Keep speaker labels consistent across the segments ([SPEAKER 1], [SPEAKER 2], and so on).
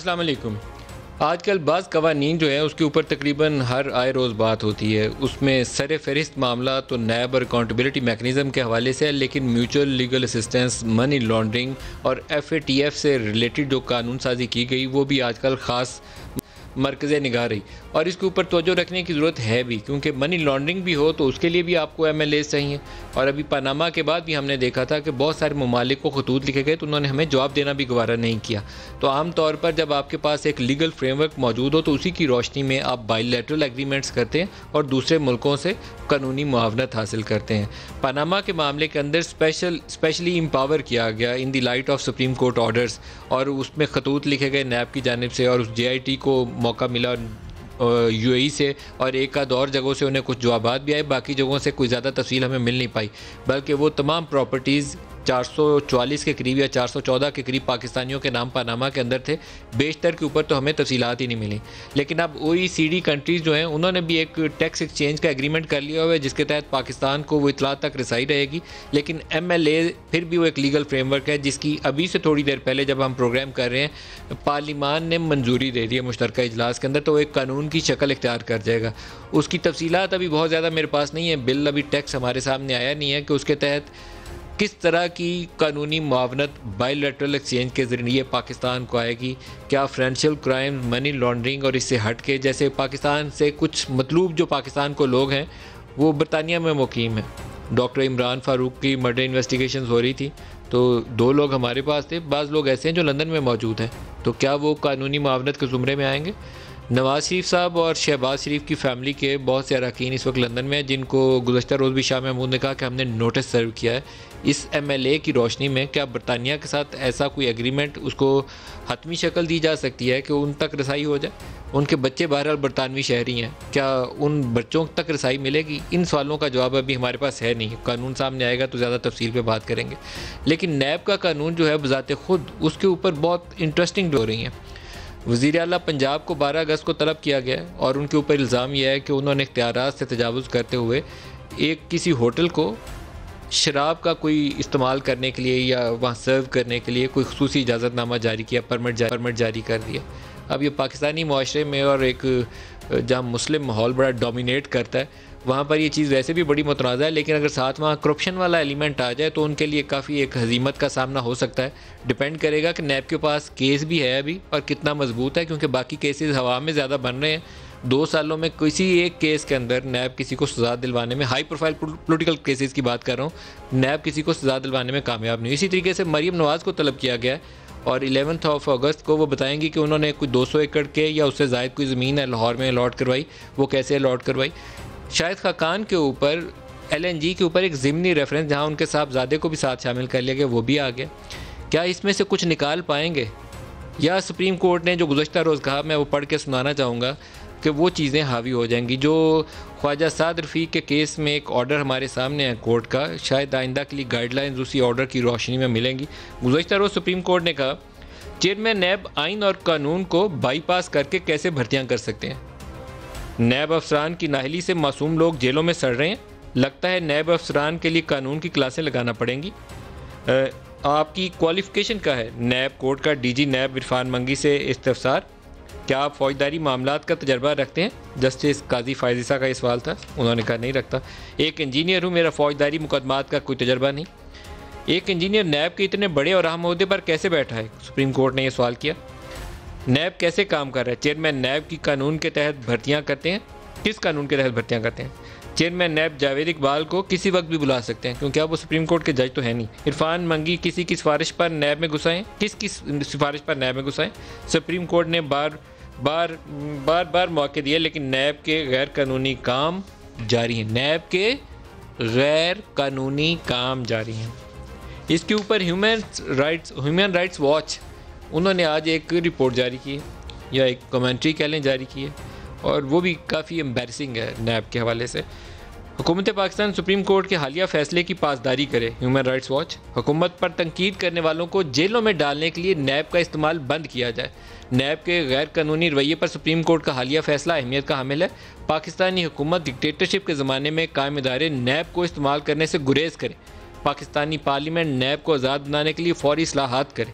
[SPEAKER 1] अस्सलाम वालेकुम। आजकल बाज़ कवानीन जो है उसके ऊपर तकरीबन हर आए रोज़ बात होती है। उसमें सर फ़हरिस्त मामला तो नैब और अकाउंटेबिलिटी मैकेनिज़्म के हवाले से है, लेकिन mutual legal assistance, money laundering और FATF से रिलेटेड जो कानून साजी की गई वो भी आजकल ख़ास मरकज़ निगाह रही और इसके ऊपर तवज्जो रखने की ज़रूरत है भी, क्योंकि मनी लॉन्ड्रिंग भी हो तो उसके लिए भी आपको MLAs चाहिए। और अभी पनामा के बाद भी हमने देखा था कि बहुत सारे ममालिक को खतूत लिखे गए तो उन्होंने हमें जवाब देना भी गवारा नहीं किया। तो आम तौर पर जब आपके पास एक लीगल फ्रेमवर्क मौजूद हो तो उसी की रोशनी में आप बायलैटरल एग्रीमेंट्स करते हैं और दूसरे मुल्कों से कानूनी मुआवनत हासिल करते हैं। पनामा के मामले के अंदर स्पेशली एम्पावर किया गया in the light of supreme court orders, और उसमें खतूत लिखे गए नैब की जानिब से और उस JIT को मौका मिला UAE से, और एक आध और जगहों से उन्हें कुछ जवाबात भी आए। बाकी जगहों से कोई ज़्यादा तफसील हमें मिल नहीं पाई, बल्कि वो तमाम प्रॉपर्टीज़ 444 के करीब या 414 के करीब पाकिस्तानियों के नाम पनामा के अंदर थे। बेशतर के ऊपर तो हमें तफसीलात ही नहीं मिली। लेकिन अब OECD कंट्रीज़ जो हैं उन्होंने भी एक टैक्स एक्सचेंज का एग्रीमेंट कर लिया हुआ है जिसके तहत पाकिस्तान को वो इतला तक रसाई रहेगी। लेकिन MLA फिर भी वो एक लीगल फ्रेमवर्क है जिसकी अभी से थोड़ी देर पहले जब हम प्रोग्राम कर रहे हैं पार्लिमान ने मंजूरी दे दी है मुश्तरका इजलास के अंदर, तो वो एक कानून की शक्ल इख्तियार कर जाएगा। उसकी तफसीलात अभी बहुत ज़्यादा मेरे पास नहीं है, बिल अभी टैक्स हमारे सामने आया नहीं है कि उसके तहत किस तरह की कानूनी मुआवनत बायलैटरल एक्सचेंज के ज़रिए पाकिस्तान को आएगी। क्या फाइनेंशियल क्राइम, मनी लॉन्ड्रिंग और इससे हट के, जैसे पाकिस्तान से कुछ मतलूब जो पाकिस्तान को लोग हैं वो बरतानिया में मुकीम हैं। डॉक्टर इमरान फारूक की मर्डर इन्वेस्टिगेशन हो रही थी तो 2 लोग हमारे पास थे, बाज़ लोग ऐसे हैं जो लंदन में मौजूद हैं, तो क्या वो कानूनी मुआवनत के ज़ुमरे में आएंगे? नवाज़ शरीफ साहब और शहबाज शरीफ की फ़ैमिली के बहुत से अरकान इस वक्त लंदन में हैं, जिनको गुज़श्ता रोज़ भी शाह महमूद ने कहा कि हमने नोटिस सर्व किया है। इस MLA की रोशनी में क्या बरतानिया के साथ ऐसा कोई एग्रीमेंट उसको हतमी शक्ल दी जा सकती है कि उन तक रसाई हो जाए? उनके बच्चे बहरहाल बरतानवी शहरी हैं, क्या उन बच्चों तक रसाई मिलेगी? इन सवालों का जवाब अभी हमारे पास है नहीं। कानून सामने आएगा तो ज़्यादा तफसील पे बात करेंगे। लेकिन नैब का कानून जो है बज़ाते ख़ुद उसके ऊपर बहुत इंटरेस्टिंग हो रही हैं। वज़ीर आला पंजाब को 12 अगस्त को तलब किया गया और उनके ऊपर इल्ज़ाम यह है कि उन्होंने इख्तियारात से तजावुज़ करते हुए एक किसी होटल को शराब का कोई इस्तेमाल करने के लिए या वहाँ सर्व करने के लिए कोई खुसूसी इजाज़तनामा जारी किया, परमिट जारी कर दिया। अब ये पाकिस्तानी माशरे में और एक जहाँ मुस्लिम माहौल बड़ा डोमिनेट करता है वहाँ पर ये चीज़ वैसे भी बड़ी मुतनाज़ा है, लेकिन अगर साथ वहाँ करप्शन वाला एलिमेंट आ जाए तो उनके लिए काफ़ी एक हज़ीमत का सामना हो सकता है। डिपेंड करेगा कि नैब के पास केस भी है अभी और कितना मजबूत है, क्योंकि बाकी केसेस हवा में ज़्यादा बन रहे हैं। 2 सालों में किसी एक केस के अंदर नैब किसी को सज़ा दिलवाने में, हाई प्रोफाइल पोलिटिकल केसेस की बात कर रहा हूँ, नैब किसी को सज़ा दिलवाने में कामयाब नहीं। इसी तरीके से मरीम नवाज़ को तलब किया गया है और 11 अगस्त को वो बताएंगी कि उन्होंने कोई 200 एकड़ के या उससे ज़ायद कोई ज़मीन है लाहौर में अलॉट करवाई, वो कैसे अलॉट करवाई। शाहिद खाकान के ऊपर LNG के ऊपर एक ज़िमनी रेफरेंस जहाँ उनके साहबजादे को भी साथ शामिल कर लिया गया, वो भी आ गया। क्या इसमें से कुछ निकाल पाएंगे या सुप्रीम कोर्ट ने जो गुज़श्ता रोज़ कहा, मैं वो पढ़ के सुनाना चाहूँगा कि वो चीज़ें हावी हो जाएंगी। जो ख्वाजा साद रफ़ीक के केस में एक ऑर्डर हमारे सामने है कोर्ट का, शायद आइंदा के लिए गाइडलाइंस उसी ऑर्डर की रोशनी में मिलेंगी। गुज़श्ता रोज़ सुप्रीम कोर्ट ने कहा चेयरमैन नैब आइन और कानून को बाईपास करके कैसे भर्तियाँ कर सकते हैं। नैब अफसरान की नाहली से मासूम लोग जेलों में सड़ रहे हैं। लगता है नैब अफसरान के लिए कानून की क्लासें लगाना पड़ेंगी। आपकी क्वालिफ़िकेशन क्या है? नैब कोर्ट का DG नैब इरफान मंगी से इस्तफसार। क्या आप फौजदारी मामलात का तजर्बा रखते हैं? जस्टिस काजी फायजिसा का ये सवाल था, उन्होंने कहा नहीं रखता। एक इंजीनियर हूँ, मेरा फौजदारी मुकदमात का कोई तजर्बा नहीं। एक इंजीनियर नैब के इतने बड़े और अहम ओहदे पर कैसे बैठा है? सुप्रीम कोर्ट ने यह सवाल किया। नैब कैसे काम कर रहा है? चेयरमैन नैब की कानून के तहत भर्तियां करते हैं। किस कानून के तहत भर्तियां करते हैं? चेयरमैन नैब जावेद इकबाल को किसी वक्त भी बुला सकते हैं, क्योंकि अब वो सुप्रीम कोर्ट के जज तो है नहीं। इरफान मंगी किसी की सिफारिश पर नैब में घुसाएं। किसकी सिफारिश पर नैब में घुसाएं? सुप्रीम कोर्ट ने बार बार मौके दिए, लेकिन नैब के गैर कानूनी काम जारी हैं। नैब के गैर कानूनी काम जारी हैं। इसके ऊपर ह्यूमन राइट्स वॉच उन्होंने आज एक रिपोर्ट जारी की है, या एक कमेंट्री कह लें जारी की है, और वो भी काफ़ी एम्बैरसिंग है नैब के हवाले से। हुकूमत पाकिस्तान सुप्रीम कोर्ट के हालिया फैसले की पासदारी करे। ह्यूमन राइट्स वॉच हुकूमत पर तनकीद करने वालों को जेलों में डालने के लिए नैब का इस्तेमाल बंद किया जाए। नैब के गैर कानूनी रवैये पर सुप्रीम कोर्ट का हालिया फैसला अहमियत का हामिल है। पाकिस्तानी हुकूमत डिक्टेटरशिप के ज़माने में कायम इदारे नैब को इस्तेमाल करने से गुरेज करे। पाकिस्तानी पार्लियामेंट नैब को आज़ाद बनाने के लिए फौरी इस्लाहात करे।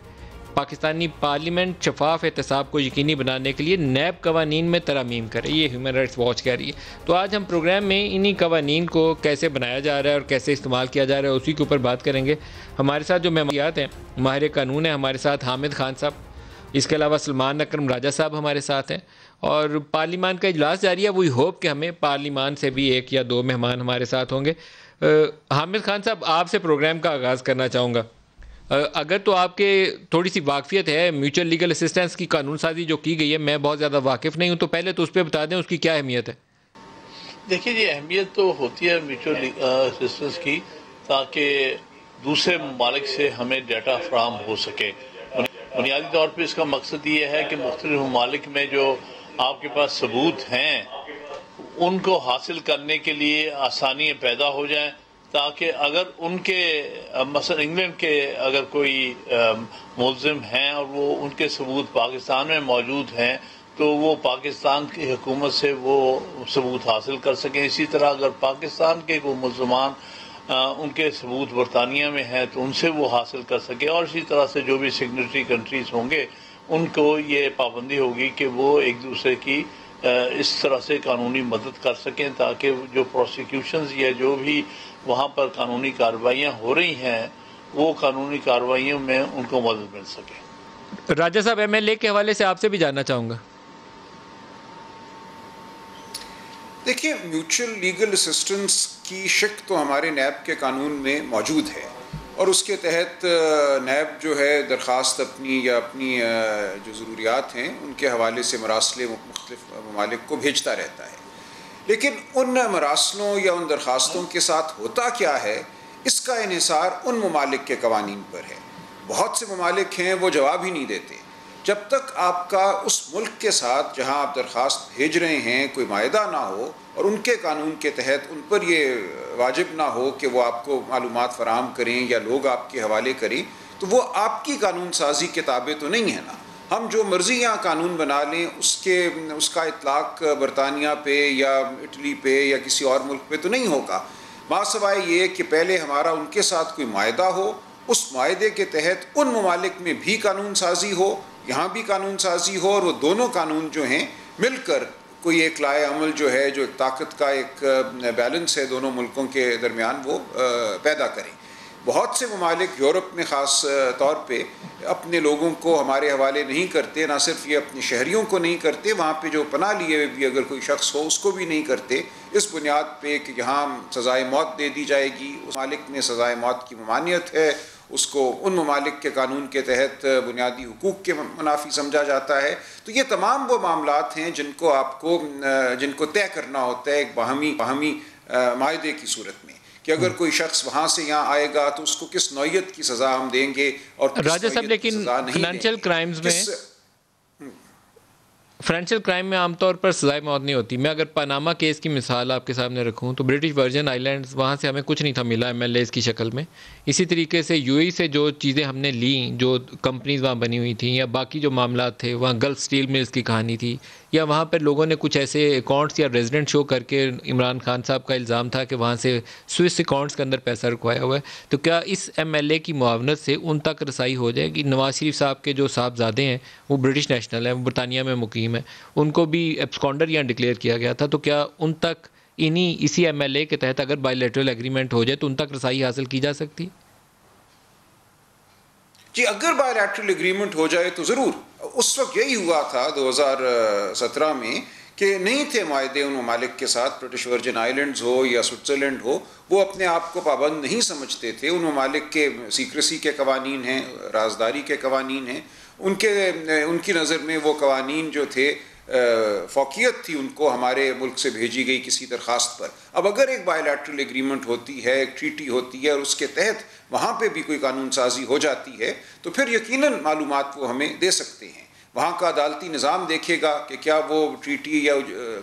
[SPEAKER 1] पाकिस्तानी पार्लियामेंट शफाफ एहतसाब को यकीनी बनाने के लिए नैब कवानीन में तरमीम करे, ये ह्यूमन राइट्स वॉच कह रही है। तो आज हम प्रोग्राम में इन्हीं कवानीन को कैसे बनाया जा रहा है और कैसे इस्तेमाल किया जा रहा है उसी के ऊपर बात करेंगे। हमारे साथ जो मेहमानियात हैं, माहिर कानून है हमारे साथ हामिद खान साहब, इसके अलावा सलमान अकरम राजा साहब हमारे साथ हैं, और पार्लियामान का इजलास जारी है। वी होप कि हमें पार्लियामान से भी एक या दो मेहमान हमारे साथ होंगे। हामिद खान साहब, आपसे प्रोग्राम का आगाज़ करना चाहूँगा। अगर तो आपके थोड़ी सी वाकफियत है म्यूचुअल लीगल असिस्टेंस की कानून साजी जो की गई है, मैं बहुत ज़्यादा वाकिफ़ नहीं हूँ, तो पहले तो उस पर बता दें उसकी क्या अहमियत है।
[SPEAKER 2] देखिए जी, अहमियत तो होती है म्यूचुअल असिस्टेंस की, ताकि दूसरे ममालिक से हमें डाटा फराहम हो सके। बुनियादी तौर पर इसका मकसद ये है कि मुख्तलिफ ममालिक में जो आपके पास सबूत हैं उनको हासिल करने के लिए आसानी पैदा हो जाए, ताकि अगर उनके मसलन इंग्लैंड के अगर कोई मुलजिम हैं और वो उनके सबूत पाकिस्तान में मौजूद हैं तो वो पाकिस्तान की हुकूमत से वो सबूत हासिल कर सकें। इसी तरह अगर पाकिस्तान के कोई मुसलमान उनके सबूत बरतानिया में हैं तो उनसे वो हासिल कर सके, और इसी तरह से जो भी सिग्नेटरी कंट्रीज होंगे उनको ये पाबंदी होगी कि वो एक दूसरे की इस तरह से कानूनी मदद कर सकें, ताकि जो प्रोसिक्यूशंस या जो भी वहाँ पर कानूनी कार्रवाइयाँ हो रही हैं वो कानूनी कार्रवाइयों में उनको मदद मिल सके।
[SPEAKER 1] राजा साहब, MLA के हवाले से आपसे भी जानना चाहूँगा।
[SPEAKER 3] देखिए, म्यूचुअल लीगल असिस्टेंस की शिक तो हमारे नैब के कानून में मौजूद है, और उसके तहत नैब जो है दरख्वास्त अपनी या अपनी जो ज़रूरियात हैं उनके हवाले से मरासले मुख्तलिफ ममालिक को भेजता रहता है। लेकिन उन मरासलों या उन दरख्वास्तों के साथ होता क्या है, इसका इन्हिसार उन ममालिक के कवानीन पर है। बहुत से ममालिक हैं वो जवाब ही नहीं देते जब तक आपका उस मुल्क के साथ जहां आप दरख्वास्त भेज रहे हैं कोई मायदा ना हो और उनके कानून के तहत उन पर ये वाजिब ना हो कि वो आपको मालूमात फराहम करें या लोग आपके हवाले करें, तो वो आपकी कानून साजी के ताबे तो नहीं है ना। हम जो मर्ज़ी यहाँ कानून बना लें उसका इतलाक़ बरतानिया पे या इटली पे या किसी और मुल्क पे तो नहीं होगा, मासवाए ये कि पहले हमारा उनके साथ कोई मायदा हो, उस मायदे के तहत उन ममालिक में भी कानून साजी हो, यहाँ भी कानून साजी हो, और वो दोनों कानून जो हैं मिलकर कोई एक लाए अमल जो है, जो एक ताकत का एक बैलेंस है दोनों मुल्कों के दरमियान, वो पैदा करें। बहुत से ममालिक यूरोप में ख़ास तौर पे अपने लोगों को हमारे हवाले नहीं करते, ना सिर्फ ये अपने शहरियों को नहीं करते, वहाँ पे जो पनाह लिए हुए भी अगर कोई शख्स हो उसको भी नहीं करते, इस बुनियाद पे कि यहाँ सज़ाए मौत दे दी जाएगी। उस मालिक में सज़ाए मौत की ममानियत है, उसको उन ममालिक के कानून के तहत बुनियादी हुकूक के मुनाफी समझा जाता है। तो ये तमाम वो मामलात हैं जिनको तय करना होता है एक बाहमी मायदे की सूरत में, कि अगर कोई शख्स वहाँ से यहाँ आएगा तो उसको किस नौयत की सज़ा हम देंगे और
[SPEAKER 1] राजा साहब, लेकिन फाइनेंशियल क्राइम्स में फाइनेंशियल क्राइम में आमतौर पर सज़ाए मौत नहीं होती। मैं अगर पनामा केस की मिसाल आपके सामने रखूं तो ब्रिटिश वर्जन आइलैंड्स, वहाँ से हमें कुछ नहीं था मिला MLAs की शक्ल में। इसी तरीके से UAE से जो चीज़ें हमने ली, जो कंपनीज वहाँ बनी हुई थी, या बाकी जो मामला थे, वहाँ गल्फ स्टील मिल्स की कहानी थी, या वहाँ पर लोगों ने कुछ ऐसे अकाउंट्स या रेजिडेंट शो करके इमरान खान साहब का इल्ज़ाम था कि वहाँ से स्विस अकाउंट्स के अंदर पैसा रुकवाया हुआ है। तो क्या इस MLA की मुआवनत से उन तक रसाई हो जाएगी? नवाज शरीफ साहब के जो साहबजादे हैं वो ब्रिटिश नेशनल हैं, वो बरतानिया में मुकीम है, उनको भी एब्सकॉन्डर यहाँ डिक्लेयर किया गया था, तो क्या उन तक इसी MLA के तहत अगर बायलैटरल एग्रीमेंट हो जाए तो उन तक रसाई हासिल की जा सकती है?
[SPEAKER 3] जी, अगर बायलैटरल एग्रीमेंट हो जाए तो ज़रूर। उस वक्त यही हुआ था 2017 में कि नहीं थे मायदे उन ममालिक के साथ, ब्रिटिश वर्जिन आइलैंड्स हो या स्विट्ज़रलैंड हो, वो अपने आप को पाबंद नहीं समझते थे। उन ममालिक के सीक्रेसी के कवानीन हैं, राजदारी के कवानीन हैं, उनकी नज़र में वो कवानीन जो थे फ़ौक़ियत थी उनको हमारे मुल्क से भेजी गई किसी दरख्वास्त पर। अब अगर एक बायलैटरल एग्रीमेंट होती है, एक ट्रीटी होती है और उसके तहत वहाँ पे भी कोई कानून साजी हो जाती है तो फिर यकीनन मालूमात वो हमें दे सकते हैं। वहाँ का अदालती निज़ाम देखेगा कि क्या वो ट्रीटी या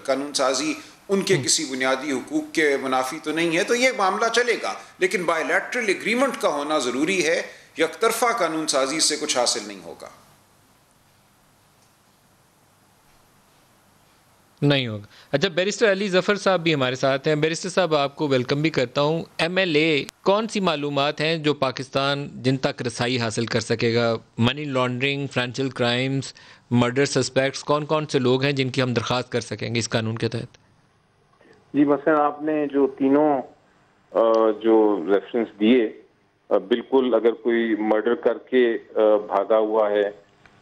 [SPEAKER 3] कानून साजी उनके किसी बुनियादी हुकूक के मुनाफी तो नहीं है, तो ये मामला चलेगा। लेकिन बायलैटरल एग्रीमेंट का होना ज़रूरी है, यकतरफा कानून साजी से कुछ हासिल नहीं होगा।
[SPEAKER 1] नहीं होगा। अच्छा, बैरिस्टर अली ज़फ़र साहब भी हमारे साथ हैं। बैरिस्टर साहब, आपको वेलकम भी करता हूँ। MLA कौन सी मालूमात हैं जो पाकिस्तान जिन तक रसाई हासिल कर सकेगा? Money laundering, financial crimes, murder suspects, कौन कौन से लोग हैं जिनकी हम दरख्वास्त कर सकेंगे इस कानून के तहत?
[SPEAKER 4] जी, मसलन आपने जो तीनों जो रेफरेंस दिए, बिल्कुल अगर कोई मर्डर करके भागा हुआ है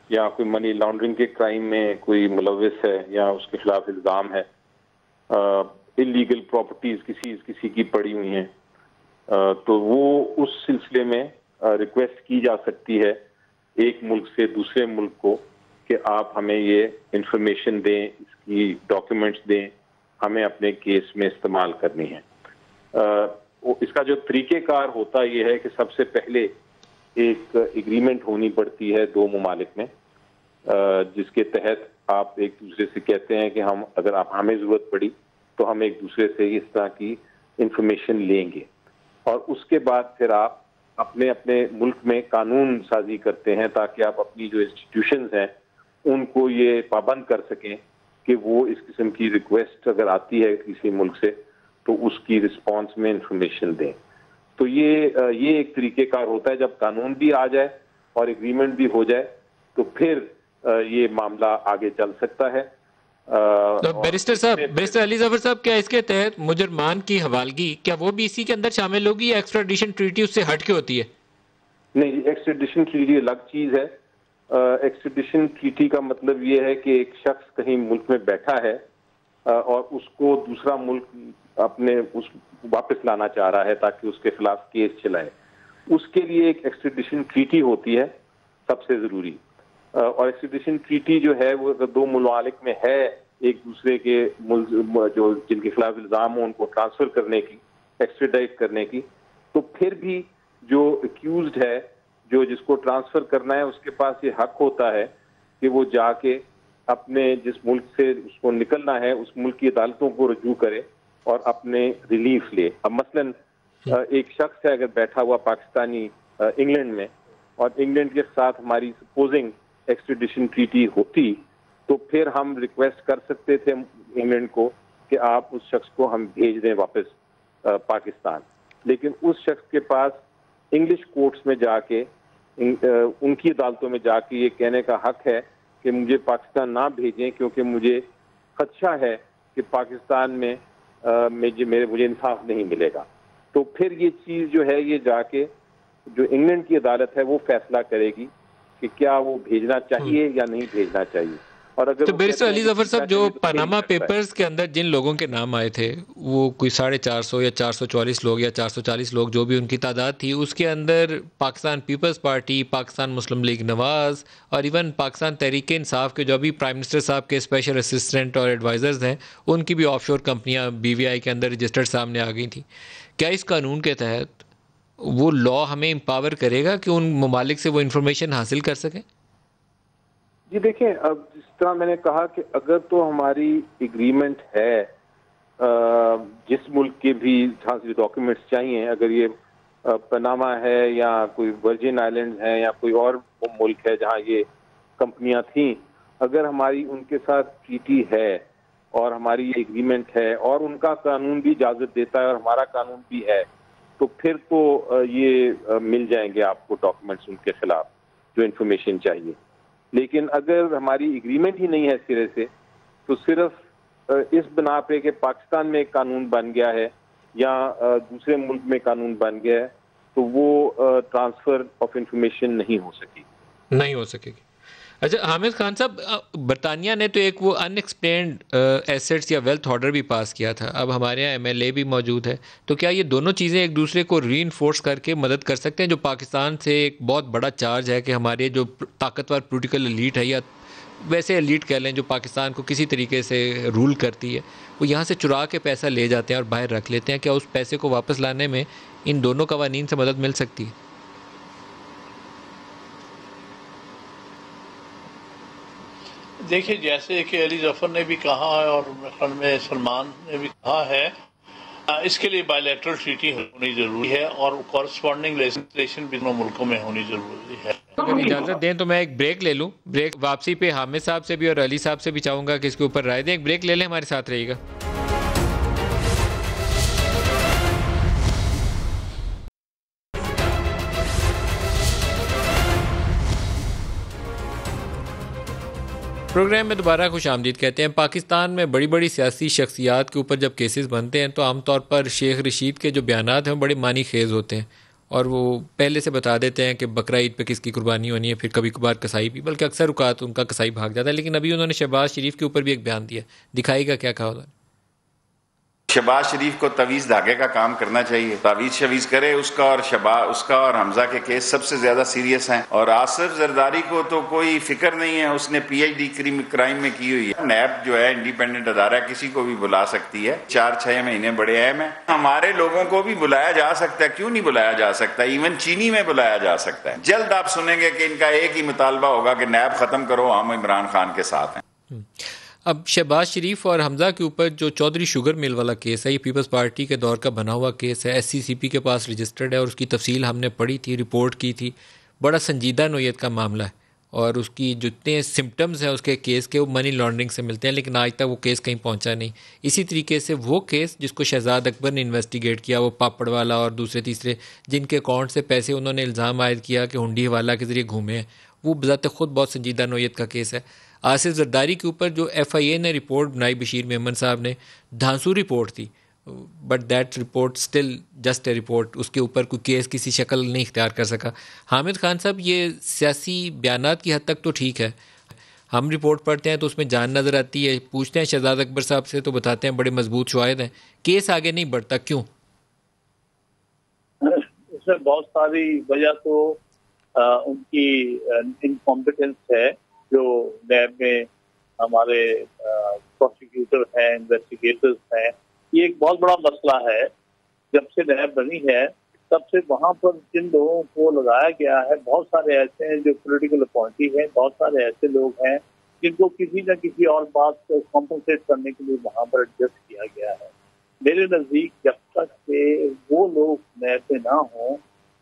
[SPEAKER 4] या कोई मनी लॉन्ड्रिंग के क्राइम में कोई मुलविस है या उसके खिलाफ इल्ज़ाम है, इलीगल प्रॉपर्टीज किसी की पड़ी हुई हैं, तो वो उस सिलसिले में रिक्वेस्ट की जा सकती है एक मुल्क से दूसरे मुल्क को कि आप हमें ये इंफॉर्मेशन दें, इसकी डॉक्यूमेंट्स दें, हमें अपने केस में इस्तेमाल करनी है। इसका जो तरीक़ेकार होता ये है कि सबसे पहले एक एग्रीमेंट होनी पड़ती है दो ममालिक में, जिसके तहत आप एक दूसरे से कहते हैं कि हम अगर आप हमें ज़रूरत पड़ी तो हम एक दूसरे से इस तरह की इंफॉर्मेशन लेंगे, और उसके बाद फिर आप अपने अपने मुल्क में कानून साजी करते हैं ताकि आप अपनी जो इंस्टीट्यूशंस हैं उनको ये पाबंद कर सकें कि वो इस किस्म की रिक्वेस्ट अगर आती है किसी मुल्क से तो उसकी रिस्पांस में इंफॉर्मेशन दें। तो ये एक तरीक़ेकार होता है। जब कानून भी आ जाए और एग्रीमेंट भी हो जाए तो फिर ये मामला आगे चल सकता है।
[SPEAKER 1] तो बैरिस्टर साहब, बैरिस्टर अली ज़फ़र साहब, क्या इसके तहत मुजरमान की हवालगी क्या वो भी इसी के अंदर शामिल होगी या एक्स्ट्राडिशन ट्रीटी उससे हट के होती है?
[SPEAKER 4] नहीं, एक्स्ट्राडिशन ट्रीटी अलग चीज़ है। एक्स्ट्राडिशन ट्रीटी का मतलब ये है कि एक शख्स कहीं मुल्क में बैठा है और उसको दूसरा मुल्क अपने उस वापस लाना चाह रहा है ताकि उसके खिलाफ केस चलाए। उसके लिए एक एक्स्ट्राडिशन ट्रीटी होती है सबसे ज़रूरी। और एक्स्ट्राडिशन ट्रीटी जो है वो अगर दो मुमालिक में है एक दूसरे के जो जिनके खिलाफ इल्ज़ाम हो उनको ट्रांसफ़र करने की, एक्स्ट्राडाइट करने की, तो फिर भी जो एक्यूज्ड है, जो जिसको ट्रांसफ़र करना है, उसके पास ये हक होता है कि वो जाके अपने जिस मुल्क से उसको निकलना है उस मुल्क की अदालतों को रजू करे और अपने रिलीफ ले। अब मसलन एक शख्स है अगर बैठा हुआ पाकिस्तानी इंग्लैंड में और इंग्लैंड के साथ हमारी सपोजिंग एक्स्ट्राडिशन ट्रीटी होती तो फिर हम रिक्वेस्ट कर सकते थे इंग्लैंड को कि आप उस शख्स को हम भेज दें वापस पाकिस्तान। लेकिन उस शख्स के पास इंग्लिश कोर्ट्स में जाके उनकी अदालतों में जाके ये कहने का हक है कि मुझे पाकिस्तान ना भेजें क्योंकि मुझे खदशा है कि पाकिस्तान में मुझे इंसाफ नहीं मिलेगा। तो फिर ये चीज़ जो है ये जाके जो इंग्लैंड की अदालत है वो फैसला करेगी कि क्या वो भेजना चाहिए या नहीं भेजना चाहिए। और अगर
[SPEAKER 1] तो बैरिस्टर अली ज़फ़र साहब, जो पनामा पेपर्स के अंदर जिन लोगों के नाम आए थे वो कोई 450 या 444 लोग या 440 लोग जो भी उनकी तादाद थी, उसके अंदर पाकिस्तान पीपल्स पार्टी, पाकिस्तान मुस्लिम लीग नवाज़ और इवन पाकिस्तान तहरीक इंसाफ के जो अभी प्राइम मिनिस्टर साहब के स्पेशल असिस्टेंट और एडवाइज़र्स हैं उनकी भी ऑफशोर कंपनियाँ BVI के अंदर रजिस्टर्ड सामने आ गई थी। क्या इस कानून के तहत वो लॉ हमें एम्पावर करेगा कि उन ममालिक से वो इंफॉर्मेशन हासिल कर सकें?
[SPEAKER 4] जी देखें, अब जिस तरह मैंने कहा कि अगर तो हमारी एग्रीमेंट है, जिस मुल्क के भी डॉक्यूमेंट्स चाहिए, अगर ये पनामा है या कोई वर्जिन आइलैंड्स हैं या कोई और मुल्क है जहाँ ये कंपनियां थीं, अगर हमारी उनके साथ ट्रीटी है और हमारी ये एग्रीमेंट है और उनका कानून भी इजाज़त देता है और हमारा कानून भी है, तो फिर तो ये मिल जाएंगे आपको डॉक्यूमेंट्स उनके खिलाफ जो इन्फॉर्मेशन चाहिए। लेकिन अगर हमारी एग्रीमेंट ही नहीं है सिरे से, तो सिर्फ इस बिना पे कि पाकिस्तान में एक कानून बन गया है या दूसरे मुल्क में कानून बन गया है, तो वो ट्रांसफ़र ऑफ इंफॉर्मेशन नहीं हो सकेगी।
[SPEAKER 1] अच्छा हामिद खान साहब, बरतानिया ने तो एक वो अनएक्सप्लेन्ड एसेट्स या वेल्थ ऑर्डर भी पास किया था, अब हमारे यहाँ MLA भी मौजूद है, तो क्या ये दोनों चीज़ें एक दूसरे को रीइंफोर्स करके मदद कर सकते हैं? जो पाकिस्तान से एक बहुत बड़ा चार्ज है कि हमारे जो ताकतवर पॉलिटिकल एलीट है या वैसे एलीट कह लें जो पाकिस्तान को किसी तरीके से रूल करती है, वो यहाँ से चुरा के पैसा ले जाते हैं और बाहर रख लेते हैं, क्या उस पैसे को वापस लाने में इन दोनों कवानीन से मदद मिल सकती है?
[SPEAKER 2] देखिए, जैसे कि अली ज़फ़र ने भी कहा है और ख्याल में सलमान ने भी कहा है, इसके लिए बायलैटरल ट्रीटी होनी ज़रूरी है और कॉरस्पॉन्डिंग लेजिस्लेशन भी दोनों मुल्कों में होनी ज़रूरी है।
[SPEAKER 1] अगर इजाज़त दें तो मैं एक ब्रेक ले लूं। ब्रेक वापसी पे हामिद साहब से भी और अली साहब से भी चाहूँगा कि इसके ऊपर राय दें। एक ब्रेक ले लें, हमारे साथ रहिएगा। प्रोग्राम में दोबारा खुश आमदीद कहते हैं। पाकिस्तान में बड़ी बड़ी सियासी शख्सियात के ऊपर जब केसेस बनते हैं तो आमतौर पर शेख रशीद के जो बयानात हैं बड़े मानी खेज होते हैं और वो पहले से बता देते हैं कि बकरा ईद पे किसकी कुर्बानी होनी है, फिर कभी कभार कसाई भी, बल्कि अक्सर औकात उनका कसाई भाग जाता है। लेकिन अभी उन्होंने शहबाज शरीफ के ऊपर भी एक बयान दिया, दिखाएगा क्या कहा उन्होंने।
[SPEAKER 5] शहबाज शरीफ को तवीज़ धागे का काम करना चाहिए, तावीज़ शवीज़ करे उसका, और उसका और हमजा के केस सबसे ज्यादा सीरियस हैं। और आसिफ जरदारी को तो कोई फिक्र नहीं है, उसने PhD क्राइम में की हुई है। नैब जो है इंडिपेंडेंट अदारा, किसी को भी बुला सकती है। 4-6 महीने बड़े अहम है। हमारे लोगों को भी बुलाया जा सकता है, क्यों नहीं बुलाया जा सकता, इवन चीनी में बुलाया जा सकता है। जल्द आप सुनेंगे कि इनका एक ही मुतालबा होगा कि नैब खत्म करो, हम इमरान खान के साथ हैं।
[SPEAKER 1] अब शहबाज शरीफ और हमजा के ऊपर जो चौधरी शुगर मिल वाला केस है, ये पीपल्स पार्टी के दौर का बना हुआ केस है, SCCP के पास रजिस्टर्ड है और उसकी तफसील हमने पढ़ी थी, रिपोर्ट की थी। बड़ा संजीदा नोयत का मामला है और उसकी जितने सिम्टम्स हैं उसके केस के, वो मनी लॉन्ड्रिंग से मिलते हैं, लेकिन आज तक वो केस कहीं पहुंचा नहीं। इसी तरीके से वो केस जिसको शहजाद अकबर ने इन्वेस्टिगेट किया, वो पापड़ वाला और दूसरे तीसरे जिनके अकाउंट से पैसे उन्होंने इल्ज़ाम आयद किया कि हुंडी हवाला के ज़रिए घूमे हैं, वो बज़ात खुद बहुत संजीदा नोयत का केस है। आसिफ जरदारी के ऊपर जो FIA ने रिपोर्ट बनाई, बशीर मेमन साहब ने, धांसू रिपोर्ट थी, but that report still just a report, उसके ऊपर कोई केस किसी शक्ल नहीं इख्तियार कर सका। हामिद खान साहब, ये सियासी बयानात की हद तक तो ठीक है, हम रिपोर्ट पढ़ते हैं तो उसमें जान नज़र आती है, पूछते हैं शहजाद अकबर साहब से तो बताते हैं बड़े मजबूत शवाहिद हैं, केस आगे नहीं बढ़ता, क्यों?
[SPEAKER 2] इसमें बहुत सारी वजह तो उनकी इनकॉम्पिटेंस है। जो नैब में हमारे प्रोसिक्यूटर हैं, इन्वेस्टिगेटर्स हैं, ये एक बहुत बड़ा मसला है। जब से नैब बनी है तब से वहाँ पर जिन लोगों को लगाया गया है, बहुत सारे ऐसे हैं जो पॉलिटिकल अपॉइंटी हैं, बहुत सारे ऐसे लोग हैं जिनको किसी न किसी और बात को कॉम्पनसेट करने के लिए वहाँ पर एडजस्ट किया गया है। मेरे नज़दीक जब तक के वो लोग नैब में ना हों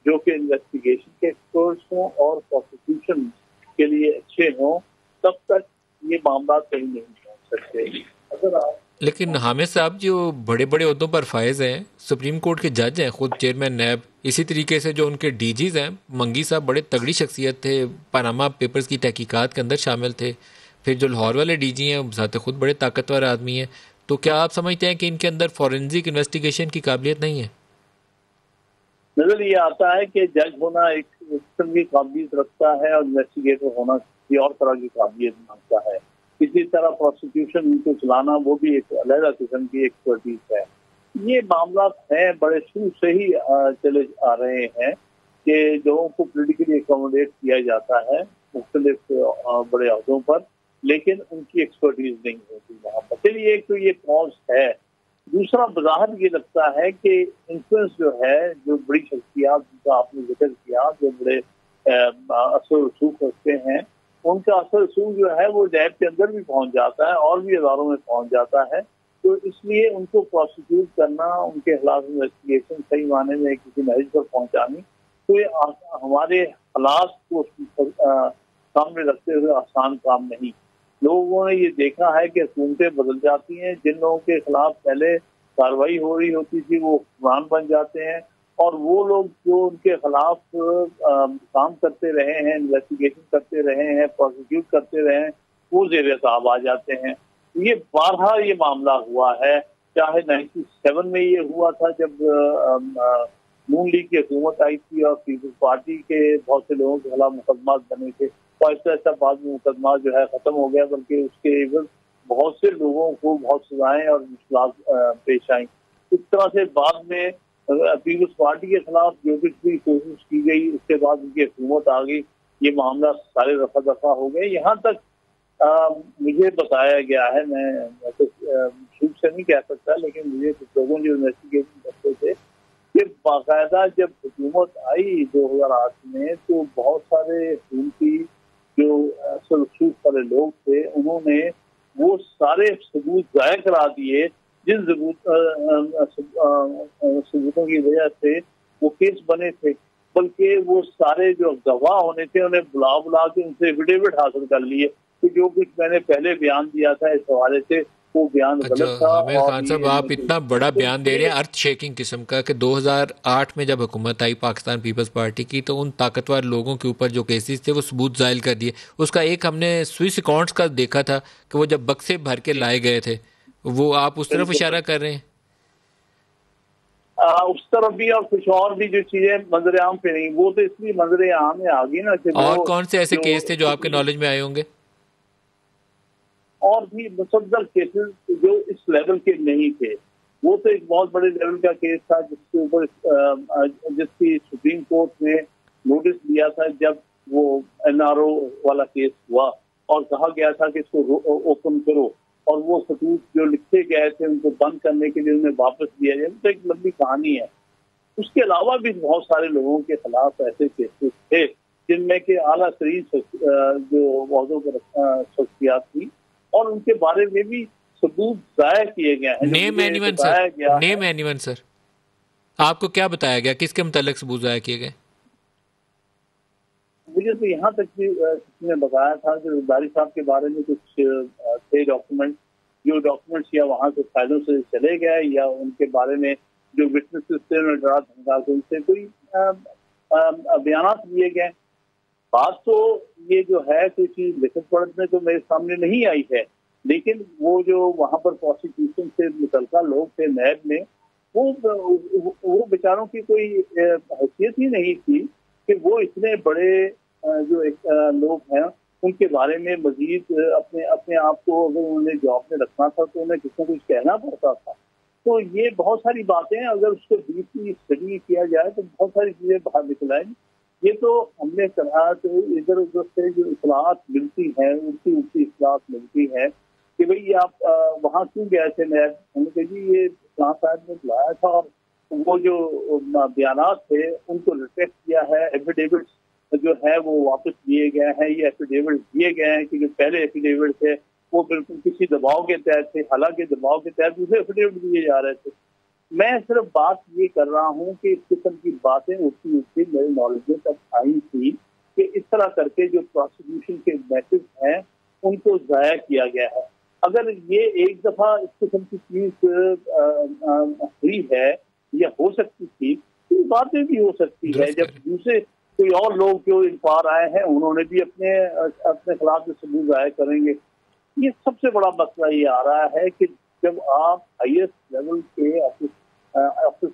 [SPEAKER 2] जो कि इन्वेस्टिगेशन के एक्सपर्ट्स हों और प्रोसिक्यूशन के लिए अच्छे हों, तब तक ये मामला कहीं नहीं पहुंच सकते। अगर आप
[SPEAKER 1] लेकिन हामिद साहब जो बड़े बड़े ओहदों पर फायज हैं, सुप्रीम कोर्ट के जज हैं, खुद चेयरमैन नैब, इसी तरीके से जो उनके DGs हैं, मंगी साहब बड़े तगड़ी शख्सियत थे, पनामा पेपर्स की तहकीकात के अंदर शामिल थे। फिर जो लाहौर वाले DG हैं ज़ात खुद बड़े ताकतवर आदमी हैं। तो क्या आप समझते हैं कि इनके अंदर फॉरेंसिक इन्वेस्टिगेशन की काबिलियत नहीं है?
[SPEAKER 2] नजर ये आता है कि जज होना एक किस्म की काबिलियत रखता है और इन्वेस्टिगेटर होना किसी और तरह की काबिलियत मांगता है। इसी तरह प्रोसिक्यूशन को चलाना वो भी एक अलग किस्म की एक्सपर्टीज है। ये मामला है बड़े शुरू से ही चले आ रहे हैं कि लोगों को पोलिटिकली एकोमोडेट किया जाता है मुख्तलिफ बड़े अहदों पर, लेकिन उनकी एक्सपर्टीज नहीं होती वहाँ पर। चलिए, एक तो ये कॉज है। दूसरा, बज़ाहिर ये लगता है कि इन्फ्लुएंस जो है, जो बड़ी शख्सियात जिनका आपने जिक्र किया, जो बड़े असर रसूख रखते हैं, उनका असर रसूख जो है वो नैब के अंदर भी पहुंच जाता है और भी अदारों में पहुंच जाता है। तो इसलिए उनको प्रोसिक्यूट करना, उनके खिलाफ इन्वेस्टिगेशन सही माने में किसी मैरिज पर पहुंचानी, तो ये हमारे हालात को सामने रखते हुए आसान काम नहीं। लोगों ने ये देखा है कि हुकूमतें बदल जाती हैं, जिन लोगों के खिलाफ पहले कार्रवाई हो रही होती थी वो हुक्मरान बन जाते हैं, और वो लोग जो उनके खिलाफ काम करते रहे हैं, इन्वेस्टिगेशन करते रहे हैं, प्रोसिक्यूट करते रहे हैं, वो ज़ेर-ए-ताब आ जाते हैं। ये बारहा ये मामला हुआ है, चाहे 97 में ये हुआ था जब नून लीग की हुकूमत आई थी और पीपल्स पार्टी के बहुत से लोगों के खिलाफ मुकदमा बने थे, तो ऐसा बाद में मुकदमा जो है खत्म हो गया, बल्कि उसके एवज बहुत से लोगों को बहुत सजाएं और मुश्किलात पेश आई। इस तरह से बाद में पीपल्स पार्टी के खिलाफ जो कुछ भी कोशिश की गई, उसके बाद उनकी हुकूमत आ गई, ये मामला सारे रफा दफा हो गए। यहाँ तक मुझे बताया गया है, मैं तो झूठ से नहीं कह सकता, लेकिन मुझे कुछ लोगों जो इन्वेस्टिगेशन करते थे कि बाकायदा जब हुकूमत आई 2008 में, तो बहुत सारे हुकूमती जो असल रसूख वाले लोग थे, उन्होंने वो सारे सबूत ज़ाया करा दिए जिन सबूतों की वजह से वो केस बने थे। बल्कि वो सारे जो गवाह होने थे उन्हें बुला बुला के उनसे एफिडेविट हासिल कर लिए कि जो कुछ मैंने पहले बयान दिया था इस हवाले से वो बयान गलत था।
[SPEAKER 1] हामिद
[SPEAKER 2] और
[SPEAKER 1] खान साहब, आप इतना बड़ा बयान दे रहे हैं अर्थ शेकिंग किस्म का कि 2008 में जब हुकूमत आई पाकिस्तान पीपल्स पार्टी की, तो उन ताकतवर लोगों के ऊपर जो केसेस थे वो सबूत जाहिल कर दिए। उसका एक हमने स्विस अकाउंट्स का देखा था कि वो जब बक्से भर के लाए गए थे, वो आप उस तरफ इशारा कर रहे हैं?
[SPEAKER 2] उस तरफ भी और कुछ और भी जो चीजें मंजर आम पे नहीं, वो तो इसलिए मंजर आम में आ गई ना कि
[SPEAKER 1] और कौन से ऐसे केस थे जो आपके नॉलेज में आए होंगे?
[SPEAKER 2] और भी मुसलसल केसेस जो इस लेवल के नहीं थे। वो तो एक बहुत बड़े लेवल का केस था जिसके ऊपर जिसकी सुप्रीम कोर्ट ने नोटिस दिया था जब वो NRO वाला केस हुआ और कहा गया था कि इसको ओपन करो, और वो सबूत जो लिखे गए थे उनको बंद करने के लिए उन्हें वापस दिया जाए। तो एक लंबी कहानी है। उसके अलावा भी बहुत सारे लोगों के खिलाफ ऐसे केसेस थे जिनमें कि आला तरीन जो मौजू पर शख्सियात थी और उनके बारे में भी सबूत जाया किए गए हैं।
[SPEAKER 1] Name anyone sir, name anyone sir, आपको क्या बताया गया, किसके मुतालिक सबूत जाया किए गए?
[SPEAKER 2] मुझे तो यहाँ तक भी किसी ने बताया था कि जरदारी साहब के बारे में कुछ थे डॉक्यूमेंट, जो डॉक्यूमेंट्स या वहाँ से फाइलों से चले गए या उनके बारे में जो विटनेसेस थे उन्हें डरा धमका के उनसे कोई बयान लिए गए। बात तो ये जो है कोई चीज लिखित पढ़त में तो मेरे सामने नहीं आई है, लेकिन वो जो वहाँ पर प्रोसिक्यूशन से मुतल्लिका लोग थे नैब में, वो बेचारों की कोई हैसियत ही नहीं थी कि वो इतने बड़े जो एक लोग हैं उनके बारे में मजीद अपने आप को अगर उन्होंने जॉब में रखना था तो उन्हें कुछ न कुछ कहना पड़ता था। तो ये बहुत सारी बातें हैं, अगर उसको डीपली स्टडी किया जाए तो बहुत सारी चीजें बाहर निकल आएंगी। ये तो हमने कहा तो इधर उधर से जो इतलात मिलती है उल्टी उल्टी इतलात मिलती है कि भाई आप वहाँ क्यों गए थे नैब, हमने कहा जी ये इस्लाम साहब ने बुलाया था और वो जो बयानात थे उनको रिटेक्ट किया है, एफिडेविट जो है वो वापस दिए गए हैं। ये एफिडेविट दिए गए हैं कि जो पहले एफिडेविट थे वो बिल्कुल किसी दबाव के तहत थे, हालांकि दबाव के तहत दूसरे एफिडेविट दिए जा रहे थे। मैं सिर्फ बात ये कर रहा हूँ कि इस किस्म की बातें उठती उठती मेरे नॉलेज में तक आई थी कि इस तरह करके जो प्रोसिक्यूशन के मैसेज हैं उनको जाया किया गया है। अगर ये एक दफा इस किस्म की चीज हुई है या हो सकती थी तो बातें भी हो सकती है जब दूसरे कोई और लोग जो इन पार आए हैं उन्होंने भी अपने खिलाफ जो सबूत जाहिर करेंगे। ये सबसे बड़ा मसला ये आ रहा है कि जब आप हाईएस्ट लेवल के ऑफिस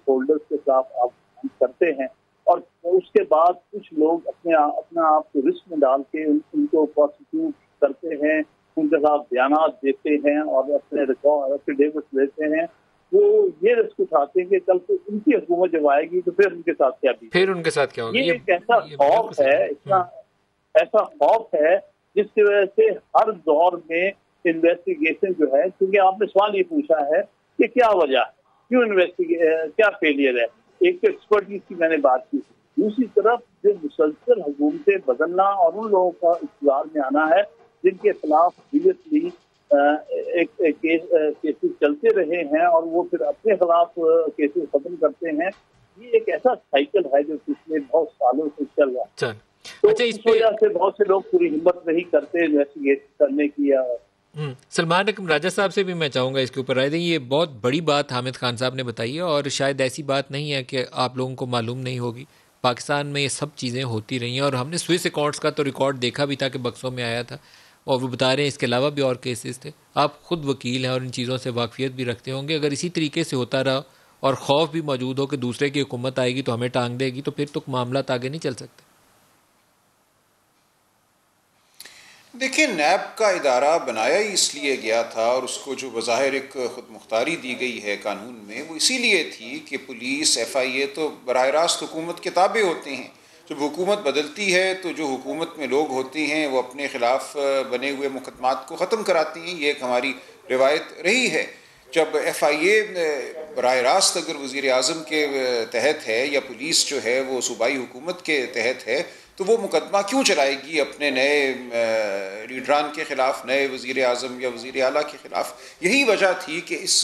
[SPEAKER 2] होल्डर्स के खिलाफ आप करते हैं और उसके बाद कुछ लोग अपना आप को रिस्क में डाल के उनको प्रोसिक्यूट करते हैं, उनके खिलाफ बयानात देते हैं और अपने रिकॉर्ड एफिडेविट देते हैं, वो ये रिस्क उठाते हैं कि कल को उनकी हुकूमत जब आएगी तो फिर उनके साथ क्या भी,
[SPEAKER 1] फिर उनके साथ क्या होगा।
[SPEAKER 2] ये एक ऐसा खौफ है, इतना ऐसा खौफ है जिसकी वजह से हर दौर में इन्वेस्टिगेशन जो है, क्योंकि आपने सवाल ये पूछा है कि क्या वजह है, क्यों क्या फेलियर है, एक तो एक्सपर्टीज की मैंने बात की, दूसरी तरफ जो मुसलसल हुकूमतें बदलना और उन लोगों का इख्तियार में आना है जिनके खिलाफ प्रीवियसली केसेस चलते रहे हैं और वो फिर अपने खिलाफ केसेस खत्म करते हैं। ये एक ऐसा साइकिल है जो पिछले बहुत सालों से चल रहा है। तो इस वजह से बहुत से लोग पूरी हिम्मत नहीं करते इन्वेस्टिगेट करने की।
[SPEAKER 1] सलमान अकरम राजा साहब से भी मैं चाहूँगा इसके ऊपर राय दें। ये बहुत बड़ी बात हामिद खान साहब ने बताई है और शायद ऐसी बात नहीं है कि आप लोगों को मालूम नहीं होगी। पाकिस्तान में ये सब चीज़ें होती रही हैं और हमने स्विस अकाउंट्स का तो रिकॉर्ड देखा भी था कि बक्सों में आया था और वो बता रहे हैं इसके अलावा भी और केसेस थे। आप खुद वकील हैं और इन चीज़ों से वाकफियत भी रखते होंगे। अगर इसी तरीके से होता रहा और खौफ भी मौजूद हो कि दूसरे की हुकूमत आएगी तो हमें टांग देगी, तो फिर तो मामला आगे नहीं चल सकते।
[SPEAKER 3] देखिए, नैब का इदारा बनाया ही इसलिए गया था और उसको जो बज़ाहिर एक खुद मुख्तारी दी गई है कानून में, वो इसीलिए थी कि पुलिस FIA तो बराह रास्त हुकूमत के ताबे होते हैं। जब हुकूमत बदलती है तो जो हुकूमत में लोग होते हैं वो अपने ख़िलाफ़ बने हुए मुकदमात को ख़त्म कराती हैं। ये एक हमारी रिवायत रही है। जब FIA बराह रास्त अगर वज़ीर आज़म के तहत है या पुलिस जो है वो सूबाई हुकूमत के तहत है तो वो मुकदमा क्यों चलाएगी अपने नए लीडरान के ख़िलाफ़, नए वज़ीर आज़म या वज़ीर आला के ख़िलाफ़। यही वजह थी कि इस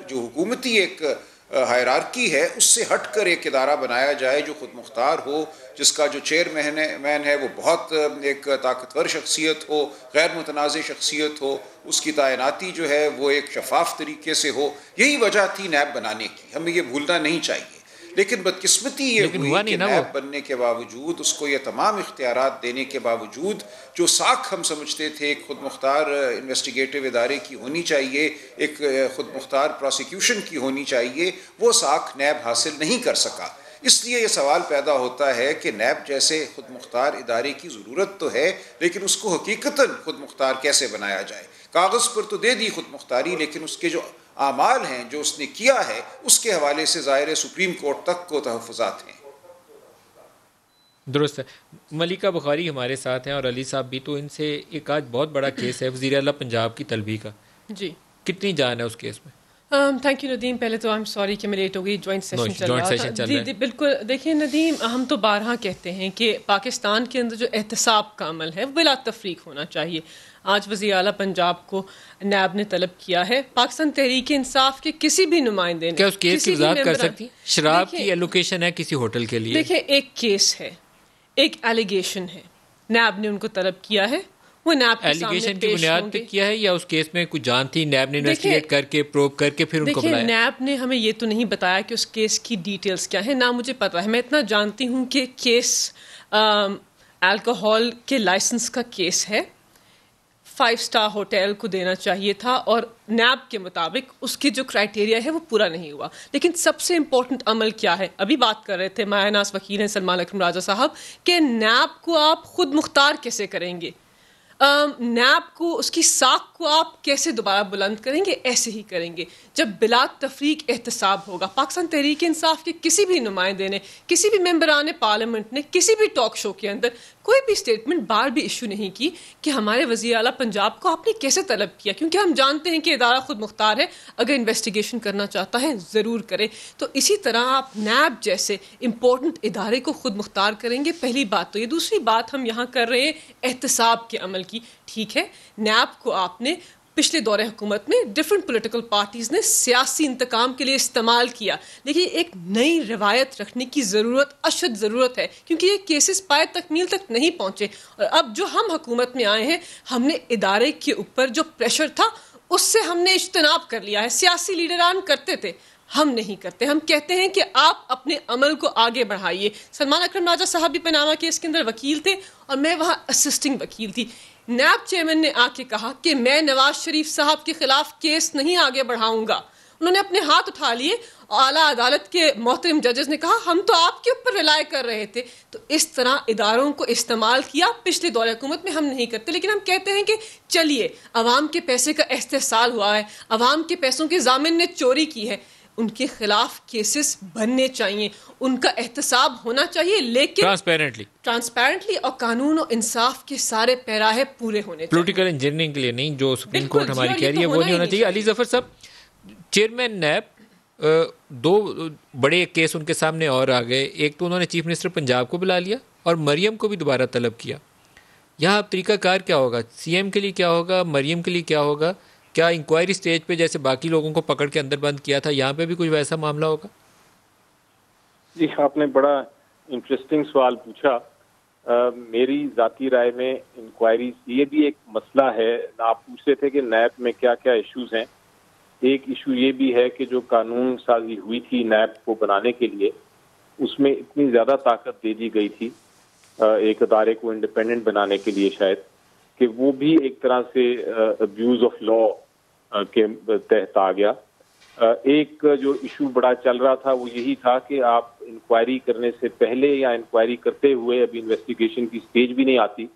[SPEAKER 3] जो हुकूमती एक हायरार्की है उससे हटकर एक इदारा बनाया जाए जो खुद मुख्तार हो, जिसका जो चेयरमैन है वो बहुत एक ताकतवर शख्सियत हो, गैर मुतनाज़ शख्सियत हो, उसकी तैनाती जो है वो एक शफाफ तरीके से हो। यही वजह थी नैब बनाने की, हमें ये भूलना नहीं चाहिए। लेकिन बदकिस्मती ये हुई कि नैब बनने के बावजूद, उसको ये तमाम इख्तियारात देने के बावजूद, जो साख हम समझते थे खुद मुख्तार इन्वेस्टिगेटिव इदारे की होनी चाहिए, एक खुद मुख्तार प्रोसिक्यूशन की होनी चाहिए, वो साख नैब हासिल नहीं कर सका। इसलिए ये सवाल पैदा होता है कि नैब जैसे खुद मुख्तार इदारे की ज़रूरत तो है, लेकिन उसको हकीकतन खुद मुख्तार कैसे बनाया जाए। कागज़ पर तो दे दी खुद मुख्तारी, लेकिन उसके जो आमाल हैं, जो उसने किया है, उसके हवाले से ज़ाहिर सुप्रीम कोर्ट तक को तहफ़्फ़ुज़ात हैं।
[SPEAKER 1] दुरुस्त है। मलिका बुखारी हमारे साथ हैं और अली साहब भी, तो इनसे एक आज बहुत बड़ा केस है वज़ीर आला पंजाब की तलबी का।
[SPEAKER 6] जी,
[SPEAKER 1] कितनी जान है उस केस में?
[SPEAKER 6] Thank you Nadeem. पहले तो आई एम सॉरी कि मैं लेट हो गई, जॉइंट सेशन चल रहा था। जी बिल्कुल। देखिए नदीम, हम तो बारहा कहते हैं कि पाकिस्तान के अंदर जो एहतसाब का अमल है वो बिला तफरीक होना चाहिए। आज वज़ीर आला पंजाब को नैब ने तलब किया है। पाकिस्तान तहरीक इंसाफ के किसी भी नुमाइंदे ने
[SPEAKER 1] क्या उस केस की वज़ाहत कर सकती? शराब की एलोकेशन है किसी होटल के लिए।
[SPEAKER 6] देखिए, एक केस है, एक एलिगेशन है, नैब ने उनको तलब किया है, वो नैब के
[SPEAKER 1] एलिगेशन की बुनियाद पे किया है या उस केस में कुछ जान थी, नैब ने इन्वेस्टिगेट करके प्रोब करके फिर उनको बुलाया?
[SPEAKER 6] नैब ने हमें ये तो नहीं बताया कि उस केस की डिटेल्स क्या है, ना मुझे पता है। मैं इतना जानती हूँ कि केस अल्कोहल के लाइसेंस का केस है, 5 स्टार होटल को देना चाहिए था और नैब के मुताबिक उसकी जो क्राइटेरिया है वो पूरा नहीं हुआ। लेकिन सबसे इम्पोर्टेंट अमल क्या है, अभी बात कर रहे थे मायानास वकील हैं सलमान अकरम राजा साहब, कि नैब को आप खुद मुख्तार कैसे करेंगे, नैब को, उसकी साख को आप कैसे दोबारा बुलंद करेंगे? ऐसे ही करेंगे जब बिला तफरीक एहतसाब होगा। पाकिस्तान तहरीक इंसाफ के किसी भी नुमाइंदे ने, किसी भी मेंबरान पार्लियामेंट ने किसी भी टॉक शो के अंदर कोई भी स्टेटमेंट बार भी इशू नहीं की कि हमारे वज़ीर आला पंजाब को आपने कैसे तलब किया, क्योंकि हम जानते हैं कि इदारा खुद मुख्तार है, अगर इन्वेस्टिगेशन करना चाहता है ज़रूर करे। तो इसी तरह आप नैब जैसे इंपॉर्टेंट इदारे को खुद मुख्तार करेंगे, पहली बात तो ये। दूसरी बात हम यहाँ कर रहे हैं एहतसाब के अमल की। ठीक है, नैब को आपने पिछले दौरे हुकूमत में डिफरेंट पॉलिटिकल पार्टीज़ ने सियासी इंतकाम के लिए इस्तेमाल किया, लेकिन एक नई रवायत रखने की ज़रूरत, अशद ज़रूरत है, क्योंकि ये केसेस पाए तकमील तक नहीं पहुँचे। और अब जो हम हुकूमत में आए हैं, हमने इदारे के ऊपर जो प्रेशर था उससे हमने इज्तनाब कर लिया है। सियासी लीडरान करते थे, हम नहीं करते। हम कहते हैं कि आप अपने अमल को आगे बढ़ाइए। सलमान अकरम राजा साहब भी पनामा केस के अंदर वकील थे और मैं वहाँ असिस्टिंग वकील थी। नैब चेयरमैन ने आके कहा कि मैं नवाज शरीफ साहब के खिलाफ केस नहीं आगे बढ़ाऊंगा। उन्होंने अपने हाथ उठा लिए। आला अदालत के मोहतरम जजेस ने कहा हम तो आपके ऊपर रिलाय कर रहे थे। तो इस तरह इदारों को इस्तेमाल किया पिछले दौरे हुकूमत में। हम नहीं करते, लेकिन हम कहते हैं कि चलिए, अवाम के पैसे का इस्तेसाल हुआ है, अवाम के पैसों के जामिन ने चोरी की है, उनके खिलाफ केसेस बनने चाहिए, उनका एहतसाब होना चाहिए, लेकिन ट्रांसपेरेंटली और कानून और इंसाफ के सारे पैराहे पूरे होने चाहिए।
[SPEAKER 1] पॉलिटिकल इंजीनियरिंग के लिए नहीं, जो सुप्रीम कोर्ट हमारी कह रही है वो नहीं होना चाहिए। अली जफर साहब, चेयरमैन नैब, 2 बड़े केस उनके सामने और आ गए। एक तो उन्होंने चीफ मिनिस्टर पंजाब को बुला लिया और मरियम को भी दोबारा तलब किया। यहाँ अब तरीकाकार क्या होगा? सीएम के लिए क्या होगा, मरियम के लिए क्या होगा? क्या इंक्वायरी स्टेज पे जैसे बाकी लोगों को पकड़ के अंदर बंद किया था, यहाँ पे भी कुछ वैसा मामला होगा?
[SPEAKER 4] जी, आपने बड़ा इंटरेस्टिंग सवाल पूछा। मेरी जाती राय में इंक्वायरी ये भी एक मसला है। आप पूछ रहे थे कि नैब में क्या क्या इश्यूज हैं। एक इशू ये भी है कि जो कानून साजी हुई थी नैब को बनाने के लिए, उसमें इतनी ज़्यादा ताकत दे दी गई थी एक अदारे को इंडिपेंडेंट बनाने के लिए शायद, कि वो भी एक तरह से अब्यूज ऑफ लॉ के तहत आ गया। एक जो इशू बड़ा चल रहा था वो यही था कि आप इंक्वायरी करने से पहले या इंक्वायरी करते हुए, अभी इन्वेस्टिगेशन की स्टेज भी नहीं आती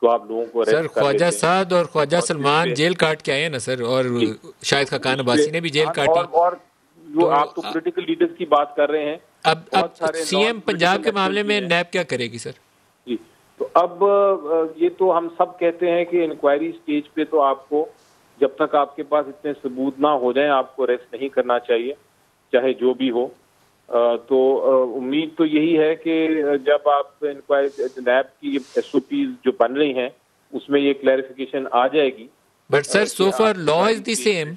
[SPEAKER 4] तो आप लोगों को
[SPEAKER 1] सर, ख्वाजा साद और ख्वाजा सलमान जेल काट के आए हैं ना सर, और शायद खाकान अब्बासी ने भी जेल काटी।
[SPEAKER 4] और जो आप तो पॉलिटिकल लीडर्स की बात कर रहे हैं,
[SPEAKER 1] अब सीएम पंजाब के मामले में नैब क्या करेगी सर?
[SPEAKER 4] जी, तो अब ये तो हम सब कहते हैं कि इंक्वायरी स्टेज पे तो आपको, जब तक आपके पास इतने सबूत ना हो जाएं, आपको अरेस्ट नहीं करना चाहिए, चाहे जो भी हो। तो उम्मीद तो यही है कि जब आप इंक्वायरी नैब की एसओपीज जो बन रही हैं उसमें ये क्लैरिफिकेशन आ जाएगी।
[SPEAKER 1] But sir, so far law is the same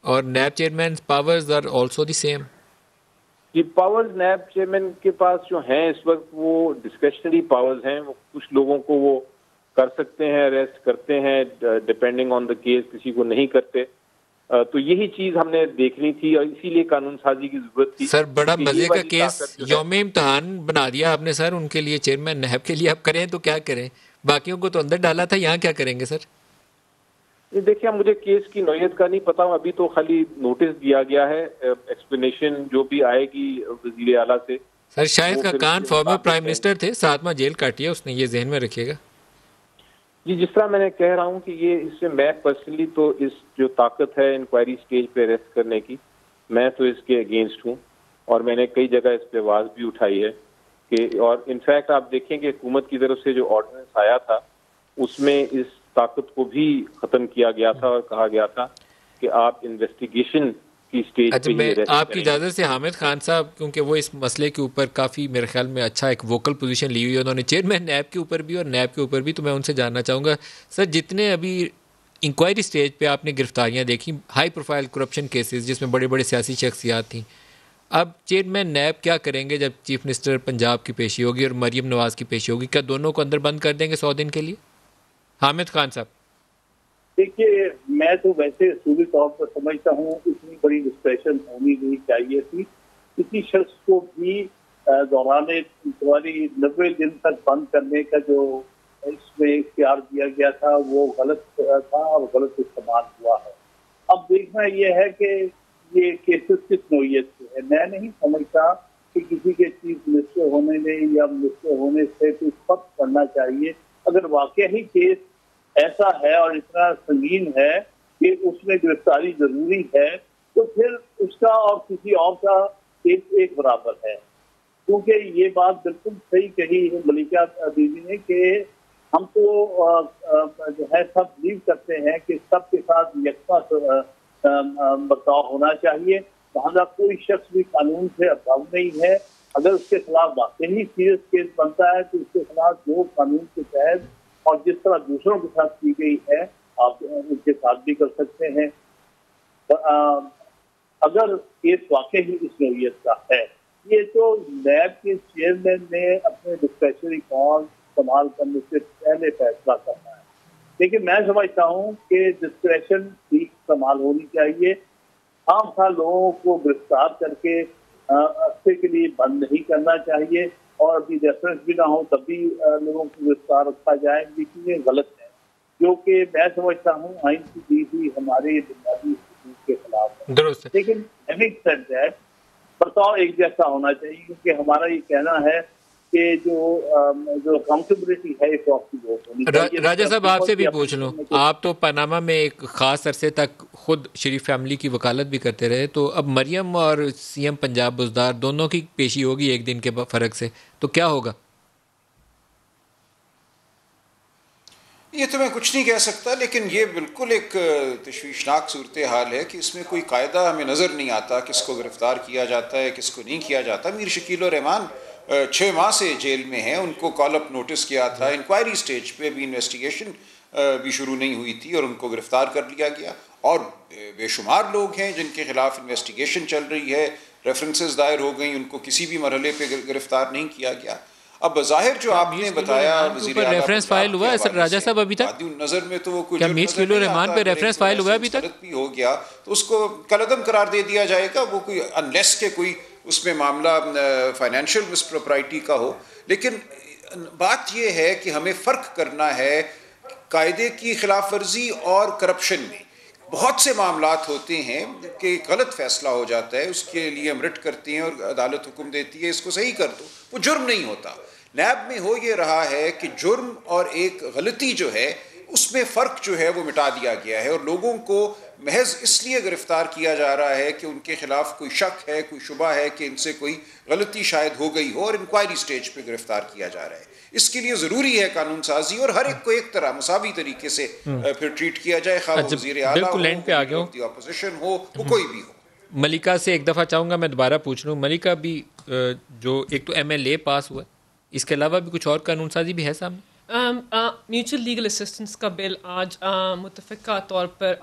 [SPEAKER 1] और NAB chairman powers are also the same.
[SPEAKER 4] ये पावर्स नैब चेयरमैन के पास जो हैं इस वक्त वो डिस्क्रिशनरी पावर्स हैं। वो कुछ लोगों को वो कर सकते हैं, अरेस्ट करते हैं डिपेंडिंग ऑन द केस, किसी को नहीं करते। तो यही चीज हमने देखनी थी और इसीलिए कानून साजी की जरूरत थी।
[SPEAKER 1] सर बड़ा मजे का केस यौम इम्तिहान बना दिया आपने सर उनके लिए, चेयरमैन नैब के लिए। आप करें तो क्या करें, बाकियों को तो अंदर डाला था, यहाँ क्या करेंगे सर?
[SPEAKER 4] देखिए मुझे केस की नौयत का नहीं पता, अभी तो खाली नोटिस दिया गया है, एक्सप्लेनेशन जो भी आएगी वजीर आला से।
[SPEAKER 1] Sir Shahid Khaqan former prime minister थे, 7 माह जेल काटी है उसने, ये जहन में रखिएगा।
[SPEAKER 4] जी जिस तरह मैंने कह रहा हूँ कि ये इससे मैं पर्सनली तो इस जो ताकत है इंक्वायरी स्टेज पे अरेस्ट करने की, मैं तो इसके अगेंस्ट हूँ और मैंने कई जगह इस पे आवाज भी उठाई है कि, और इनफैक्ट आप देखेंगे हुकूमत की तरफ से जो ऑर्डिनेंस आया था उसमें इस ताकत को भी खत्म किया गया था और कहा गया था कि आप इन्वेस्टिगेशन की स्टेज पे
[SPEAKER 1] मैं
[SPEAKER 4] ही
[SPEAKER 1] आपकी इजाज़त से हामिद खान साहब, क्योंकि वो इस मसले के ऊपर काफ़ी मेरे ख्याल में अच्छा एक वोकल पोजीशन ली हुई है उन्होंने, चेयरमैन नैब के ऊपर भी और नैब के ऊपर भी, तो मैं उनसे जानना चाहूँगा सर, जितने अभी इंक्वायरी स्टेज पे आपने गिरफ्तारियाँ देखी, हाई प्रोफाइल करप्शन केसेस जिसमें बड़े बड़े सियासी शख्सियात थी, अब चेयरमैन नैब क्या करेंगे जब चीफ मिनिस्टर पंजाब की पेशी होगी और मरीम नवाज़ की पेशी होगी? क्या दोनों को अंदर बंद कर देंगे 100 दिन के लिए? हामिद खान साहब।
[SPEAKER 7] देखिए मैं तो वैसे सूबी तौर पर समझता हूँ इतनी बड़ी डिस्कशन होनी नहीं चाहिए थी। किसी शख्स को भी दौरान इंक्वायरी 90 दिन तक बंद करने का जो इसमें इख्तियार दिया गया था वो गलत था और गलत इस्तेमाल हुआ है। अब देखना यह है कि ये केसेस किस नौयत के है। मैं नहीं समझता कि किसी के चीफ मिनिस्टर होने में या मिनिस्टर होने से कुछ फर्क करना चाहिए। अगर वाकई ही केस ऐसा है और इतना संगीन है कि उसमें गिरफ्तारी जरूरी है तो फिर उसका और किसी और का एक बराबर है। क्योंकि ये बात बिल्कुल सही कही है मलिका दीदी ने कि हम तो जो है सब बिलीव करते हैं कि सबके साथ यकसा बर्ताव होना चाहिए। वहाँ कोई शख्स भी कानून से अभाव नहीं है। अगर उसके खिलाफ वाकई ही सीरियस केस बनता है तो उसके खिलाफ जो कानून के तहत और जिस तरह दूसरों के साथ की गई है आप उनके साथ भी कर सकते हैं। अगर केस वाकई ही इस नौयत का है, ये तो नैब के चेयरमैन ने अपने डिस्क्रिशनरी कॉल इस्तेमाल करने से पहले फैसला करना है। लेकिन मैं समझता हूँ कि डिस्क्रिशन ठीक इस्तेमाल होनी चाहिए। खामखा लोगों को गिरफ्तार करके अरसे के लिए बंद नहीं करना चाहिए और अभी रेफरेंस भी ना हो तभी लोगों को गिरफ्तार रखा जाए, लेकिन ये गलत है। जो कि मैं समझता हूँ आइन की दी हुई हमारे बुनियादी हकूक़ के खिलाफ है। लेकिन हैविंग सेड दैट बर्ताव एक जैसा होना चाहिए, क्योंकि हमारा ये कहना है कि जो अकाउंटेबिलिटी है
[SPEAKER 1] राजा साहब आपसे भी पूछ लूँ, आप तो पनामा में एक खास अरसे तक खुद शरीफ फैमिली की वकालत भी करते रहे, तो अब मरियम और सीएम पंजाब बुज़दार दोनों की पेशी होगी एक दिन के फर्क से, तो क्या होगा?
[SPEAKER 3] ये तो मैं कुछ नहीं कह सकता, लेकिन ये बिल्कुल एक तशवीशनाक सूरत हाल है कि इसमें कोई कायदा हमें नज़र नहीं आता किसको गिरफ्तार किया जाता है किसको नहीं किया जाता। मीर शकील रहमान 6 माह से जेल में हैं, उनको कॉल अप नोटिस किया था, इंक्वायरी स्टेज पे भी इन्वेस्टिगेशन भी शुरू नहीं हुई थी और उनको गिरफ्तार कर लिया गया। और बेशुमार लोग हैं जिनके खिलाफ इन्वेस्टिगेशन चल रही है, रेफरेंसेस दायर हो गई, उनको किसी भी मरहले पे गिरफ्तार नहीं किया गया। अब ज़ाहिर जो आपने बताया
[SPEAKER 1] रेफरेंस फाइल हुआ है सर राजा साहब अभी तक
[SPEAKER 3] नजर में तो वो कुछ
[SPEAKER 1] रहमान पे रेफरेंस फाइल हुआ अभी तक
[SPEAKER 3] भी हो गया तो उसको कलअदम करार दे दिया जाएगा। वो कोई अनलेस के कोई उसमें मामला फाइनेंशियल मिसप्रोप्राइटी का हो। लेकिन बात यह है कि हमें फ़र्क करना है कायदे की खिलाफ वर्जी और करप्शन में। बहुत से मामलात होते हैं कि गलत फैसला हो जाता है, उसके लिए हम रिट करते हैं और अदालत हुक्म देती है इसको सही कर दो, वो जुर्म नहीं होता। नैब में हो ये रहा है कि जुर्म और एक गलती जो है उसमें फ़र्क जो है वो मिटा दिया गया है और लोगों को महज इसलिए गिरफ्तार किया जा रहा है कि उनके खिलाफ कोई शक है, कोई शुबा है कि इनसे कोई गलती शायद हो गई हो और इंक्वायरी स्टेज पे गिरफ्तार किया जा रहा है। इसके लिए ज़रूरी है कानून साजी और हर एक को एक तरह मुसावी तरीके से फिर ट्रीट किया जाए, खास वज़ीर आला हो, अपोजिशन हो, वो कोई भी हो।
[SPEAKER 1] मलिका से एक दफ़ा चाहूँगा मैं दोबारा पूछ लूँ, मलिका भी जो एक तो MLA पास हुआ, इसके अलावा भी कुछ और कानून साजी भी है सामने?
[SPEAKER 6] म्यूचुअल लीगल असिस्टेंस का बिल आज मुतफ़िका तौर पर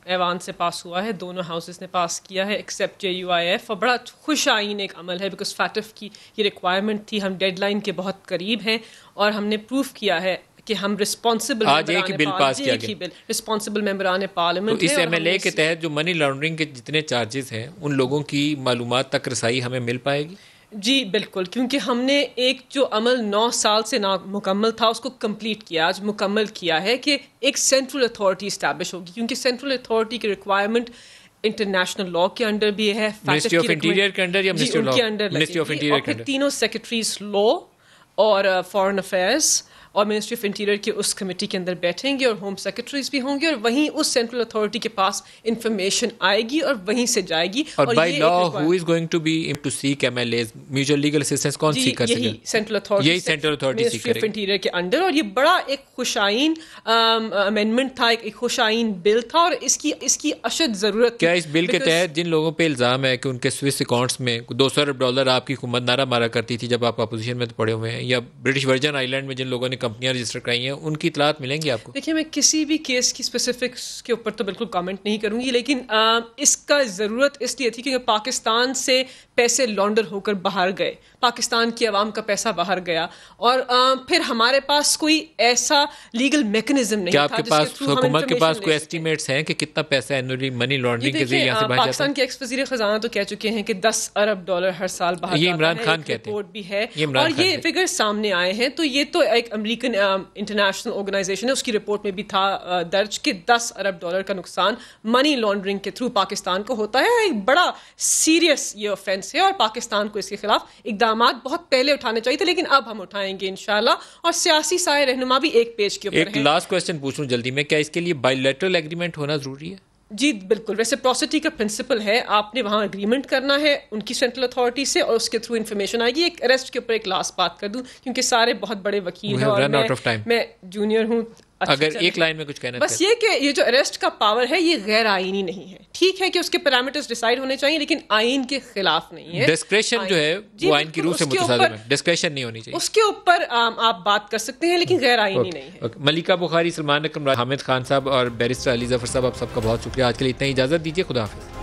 [SPEAKER 6] ऐवान से पास हुआ है, दोनों हाउसेस ने पास किया है एक्सेप्ट JUIF, और बड़ा खुश आइन एक अमल है बिकॉज फैटफ की ये रिक्वायरमेंट थी। हम डेडलाइन के बहुत करीब हैं और हमने प्रूफ किया है कि हम रिस्पॉन्सिबल
[SPEAKER 1] आज एक ही बिल पास किया गया,
[SPEAKER 6] रिस्पॉन्सिबल मेंबरान पार्लियामेंट।
[SPEAKER 1] तो इस MLA के तहत जो मनी लॉन्ड्रिंग के जितने चार्जेस हैं उन लोगों की मालूमात तक रसाई हमें मिल पाएगी?
[SPEAKER 6] जी बिल्कुल, क्योंकि हमने एक जो अमल 9 साल से ना मुकम्मल था उसको कंप्लीट किया, आज मुकम्मल किया है कि एक सेंट्रल अथॉरिटी इस्टेब्लिश होगी, क्योंकि सेंट्रल अथॉरिटी की रिक्वायरमेंट इंटरनेशनल लॉ के अंडर भी है,
[SPEAKER 1] मिनिस्ट्री ऑफ इंटीरियर के अंडर या ministry of under, ministry of interior के अंडर,
[SPEAKER 6] तीनों सेक्रेटरीज लॉ और फॉरेन अफेयर्स और मिनिस्ट्री ऑफ इंटीरियर के उस कमेटी के अंदर बैठेंगे और होम सेक्रेटरीज भी होंगे और वहीं उस सेंट्रल अथॉरिटी के पास इंफॉर्मेशन आएगी और वहीं से जाएगी।
[SPEAKER 1] और by law who is going to be to seek MLAs mutual legal assistance कौन सीख कर सकेगा?
[SPEAKER 6] यही सेंट्रल अथॉरिटी,
[SPEAKER 1] यही सेंट्रल अथॉरिटी सीख करेगी
[SPEAKER 6] मिनिस्ट्री ऑफ इंटीरियर के अंडर। और ये बड़ा एक खुशाइन अमेंडमेंट था, एक खुशाइन बिल था और इसकी अशद जरूरत।
[SPEAKER 1] क्या इस बिल के तहत जिन लोगों पे इल्जाम है कि उनके स्विस अकाउंट्स में $200 अरब आपकी हुकूमत नारा मारा करती थी जब आप अपोजिशन में पड़े हुए हैं, या ब्रिटिश वर्जन आइलैंड में जिन लोगों ने कंपनियां रजिस्टर कराई हैं, उनकी इतलात मिलेंगी आपको?
[SPEAKER 6] देखिए, मैं किसी भी केस की स्पेसिफिक्स के ऊपर तो बिल्कुल कमेंट नहीं करूंगी, लेकिन इसका ज़रूरत इसलिए थी क्योंकि पाकिस्तान से पैसे लॉन्डर होकर बाहर गए, पाकिस्तान की आवाम का पैसा बाहर गया और फिर हमारे पास कोई ऐसा लीगल मैकेनिज्म नहीं था।
[SPEAKER 1] आपके पास हुकूमत के पास कोई एस्टीमेट्स हैं कि कितना पैसा एनुअली मनी लॉन्ड्रिंग के जरिए यहाँ से बाहर जाता है?
[SPEAKER 6] पाकिस्तान के एक्स वज़ीर ख़जाना तो कह चुके हैं कि $10 अरब हर साल बाहर जाता है।
[SPEAKER 1] ये इमरान खान कहते हैं,
[SPEAKER 6] रिपोर्ट भी है और ये फिगर सामने आए हैं। तो ये तो एक अमेरिकन इंटरनेशनल ऑर्गेनाइजेशन है, उसकी रिपोर्ट में भी था दर्ज कि $10 अरब का नुकसान मनी लॉन्ड्रिंग के थ्रू पाकिस्तान को होता है। एक बड़ा सीरियस ये ऑफेंस है और पाकिस्तान को इसके खिलाफ इकदाम बहुत पहले उठाने चाहिए थे, लेकिन अब हम उठाएंगे इंशाल्लाह। और सियासी साए रहनुमा भी एक पेज के ऊपर
[SPEAKER 1] है। एक लास्ट क्वेश्चन पूछ लूं जल्दी में, क्या इसके लिए बायलैटरल एग्रीमेंट होना जरूरी है?
[SPEAKER 6] जी बिल्कुल, रेसिप्रोसिटी का प्रिंसिपल है, आपने वहां एग्रीमेंट करना है उनकी सेंट्रल अथॉरिटी से और उसके थ्रू इन्फॉर्मेशन आएगी। एक अरेस्ट के ऊपर एक लास्ट बात कर दूं क्योंकि सारे बहुत बड़े वकील हैं और मैं जूनियर हूं।
[SPEAKER 1] अगर एक लाइन में कुछ कहना
[SPEAKER 6] बस ये कि ये जो अरेस्ट का पावर है ये गैर आईनी नहीं है। ठीक है कि उसके पैरामीटर्स डिसाइड होने चाहिए लेकिन आईन के खिलाफ नहीं है।
[SPEAKER 1] डिस्क्रेशन जो है वो आईन की रूह से मुतसादिम है, डिस्क्रेशन नहीं होनी चाहिए।
[SPEAKER 6] उसके ऊपर आप बात कर सकते हैं लेकिन गैर आईनी नहीं है।
[SPEAKER 1] मलिका बुखारी, सलमान अकरम, हामिद खान साहब और बैरिस्टर अली जफर साहब, आप सबका बहुत शुक्रिया। आज के लिए इतना ही, इजाजत दीजिए, खुदा हाफिज।